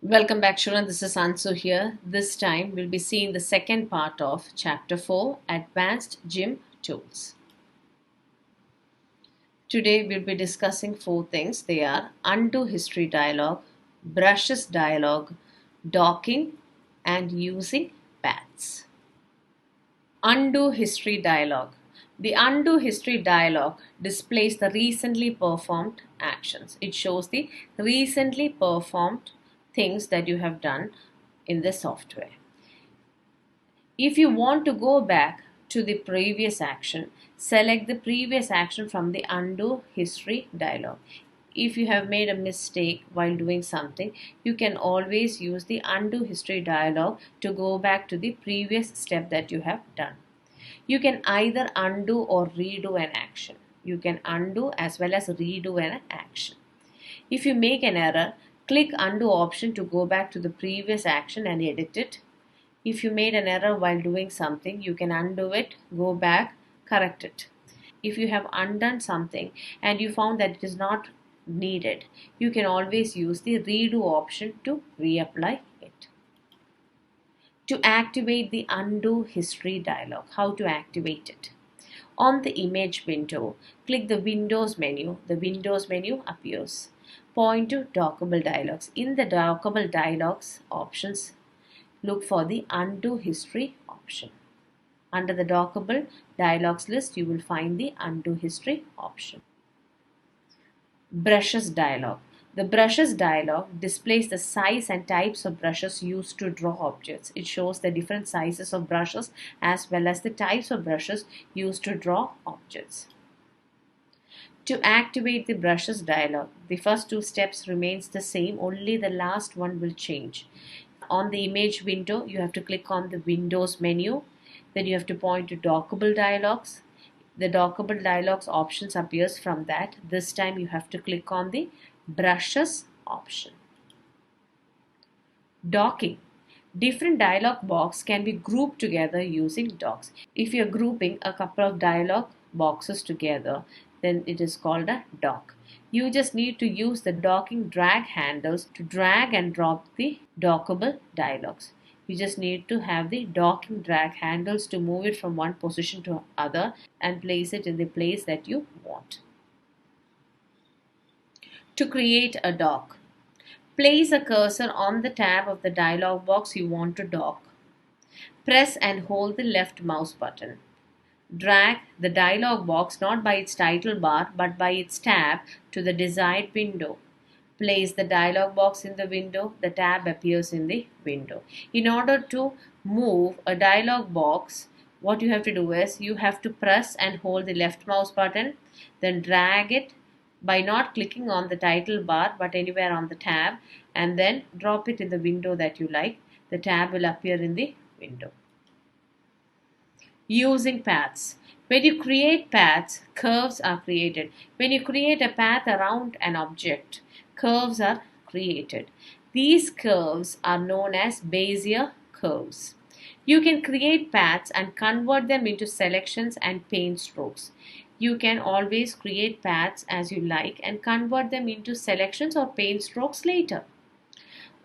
Welcome back, children. This is Ansu here. This time we'll be seeing the second part of Chapter 4, Advanced GIMP Tools. Today we'll be discussing four things. They are Undo History Dialog, Brushes Dialog, Docking, and Using Paths. Undo History Dialog. The Undo History Dialog displays the recently performed actions. It shows the recently performed things that you have done in the software. If you want to go back to the previous action, select the previous action from the Undo History Dialog. If you have made a mistake while doing something, you can always use the Undo History Dialog to go back to the previous step that you have done. You can either undo or redo an action. You can undo as well as redo an action. If you make an error, click Undo option to go back to the previous action and edit it. If you made an error while doing something, you can undo it, go back, correct it. If you have undone something and you found that it is not needed, you can always use the redo option to reapply it. To activate the Undo History Dialog, how to activate it? On the image window, click the Windows menu. The Windows menu appears. Point to Dockable Dialogs. In the Dockable Dialogs options, look for the Undo History option. Under the Dockable Dialogs list, you will find the Undo History option. Brushes Dialog. The Brushes Dialog displays the size and types of brushes used to draw objects. It shows the different sizes of brushes as well as the types of brushes used to draw objects. To activate the Brushes Dialog, the first two steps remains the same, only the last one will change. On the image window, you have to click on the Windows menu. Then you have to point to Dockable Dialogs. The Dockable Dialogs options appears from that. This time you have to click on the Brushes option. Docking. Different dialog boxes can be grouped together using docks. If you're grouping a couple of dialog boxes together, then it is called a dock. You just need to use the docking drag handles to drag and drop the dockable dialogs. You just need to have the docking drag handles to move it from one position to other and place it in the place that you want. To create a dock, place a cursor on the tab of the dialog box you want to dock. Press and hold the left mouse button. Drag the dialog box not by its title bar but by its tab to the desired window. Place the dialog box in the window, the tab appears in the window. In order to move a dialog box, what you have to do is you have to press and hold the left mouse button, then drag it by not clicking on the title bar but anywhere on the tab, and then drop it in the window that you like. The tab will appear in the window. Using paths. When you create paths, curves are created. When you create a path around an object, curves are created. These curves are known as Bezier curves. You can create paths and convert them into selections and paint strokes. You can always create paths as you like and convert them into selections or paint strokes later.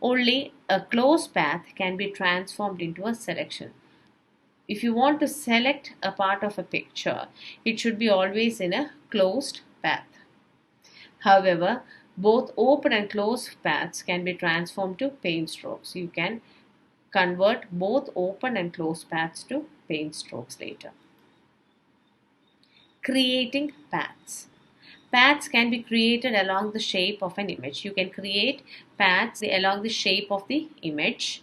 Only a closed path can be transformed into a selection. If you want to select a part of a picture, it should be always in a closed path. However, both open and closed paths can be transformed to paint strokes. You can convert both open and closed paths to paint strokes later. Creating paths. Paths can be created along the shape of an image. You can create paths along the shape of the image.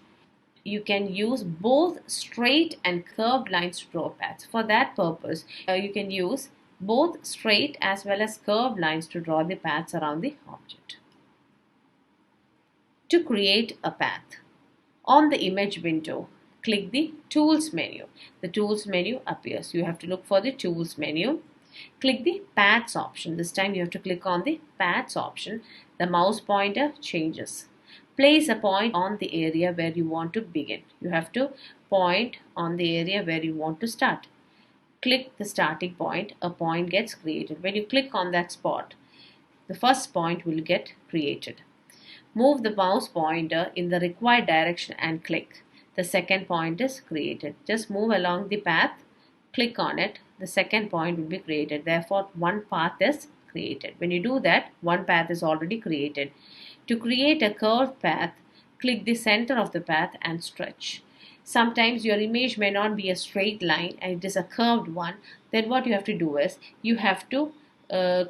You can use both straight and curved lines to draw paths. For that purpose, you can use both straight as well as curved lines to draw the paths around the object. To create a path, on the image window, click the Tools menu. The Tools menu appears. You have to look for the Tools menu. Click the Paths option. This time you have to click on the Paths option. The mouse pointer changes. Place a point on the area where you want to begin. You have to point on the area where you want to start. Click the starting point. A point gets created. When you click on that spot, the first point will get created. Move the mouse pointer in the required direction and click. The second point is created. Just move along the path, click on it, the second point will be created. Therefore, one path is created. When you do that, one path is already created. To create a curved path, click the center of the path and stretch. Sometimes your image may not be a straight line and it is a curved one. Then what you have to do is you have to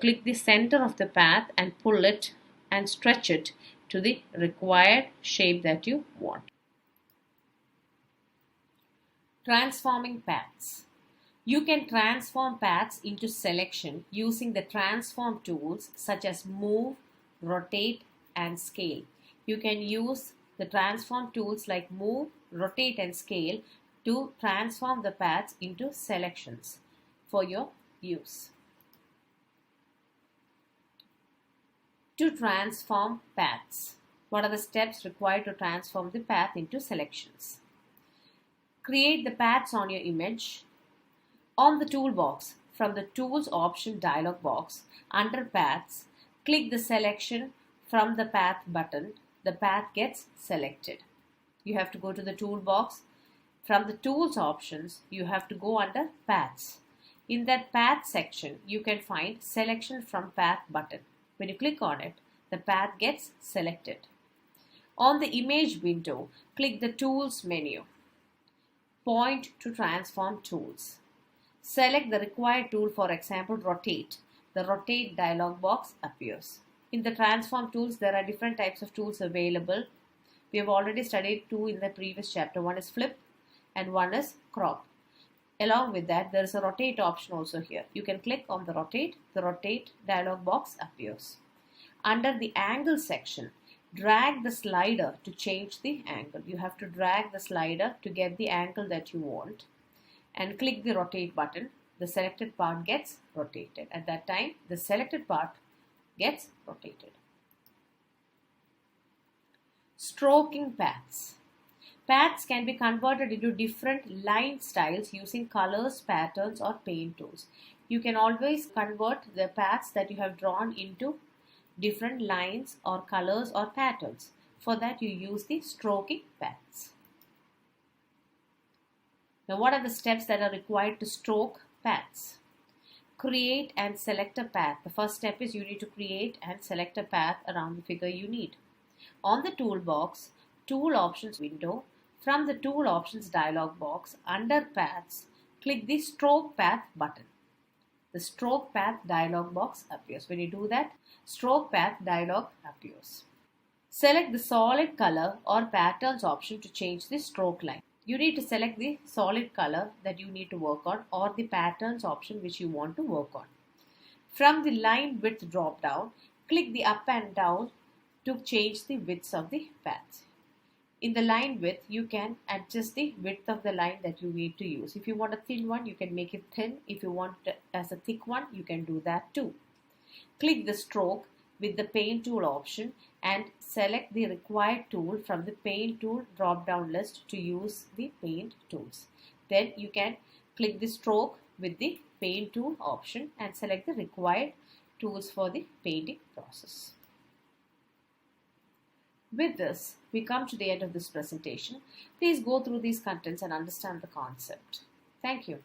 click the center of the path and pull it and stretch it to the required shape that you want. Transforming paths. You can transform paths into selection using the transform tools such as move, rotate, and scale. You can use the transform tools like move, rotate, and scale to transform the paths into selections for your use. To transform paths, what are the steps required to transform the path into selections? Create the paths on your image. On the toolbox, from the Tools option dialog box, under Paths, click the selection from the Path button. The path gets selected. You have to go to the toolbox. From the Tools options, you have to go under Paths. In that Path section, you can find Selection from Path button. When you click on it, the path gets selected. On the image window, click the Tools menu. Point to transform tools. Select the required tool, for example, rotate. The rotate dialog box appears. In the transform tools, there are different types of tools available. We have already studied two in the previous chapter. One is flip and one is crop. Along with that, there is a rotate option also here. You can click on the rotate dialog box appears. Under the angle section, drag the slider to change the angle. You have to drag the slider to get the angle that you want and click the rotate button. The selected part gets rotated. At that time, the selected part gets rotated. Stroking paths. Paths can be converted into different line styles using colors, patterns, or paint tools. You can always convert the paths that you have drawn into different lines or colors or patterns. For that, you use the stroking paths. Now, what are the steps that are required to stroke paths? Create and select a path. The first step is you need to create and select a path around the figure you need. On the toolbox, Tool Options window, from the Tool Options dialog box, under Paths, click the Stroke Path button. The Stroke Path dialog box appears. When you do that, Stroke Path dialog appears. Select the Solid Color or Patterns option to change the stroke line. You need to select the solid color that you need to work on or the patterns option which you want to work on. From the line width drop down, click the up and down to change the widths of the path. In the line width, you can adjust the width of the line that you need to use. If you want a thin one, you can make it thin. If you want it as a thick one, you can do that too. Click the stroke with the paint tool option and select the required tool from the paint tool drop down list to use the paint tools. Then you can click the stroke with the paint tool option and select the required tools for the painting process. With this, we come to the end of this presentation. Please go through these contents and understand the concept. Thank you.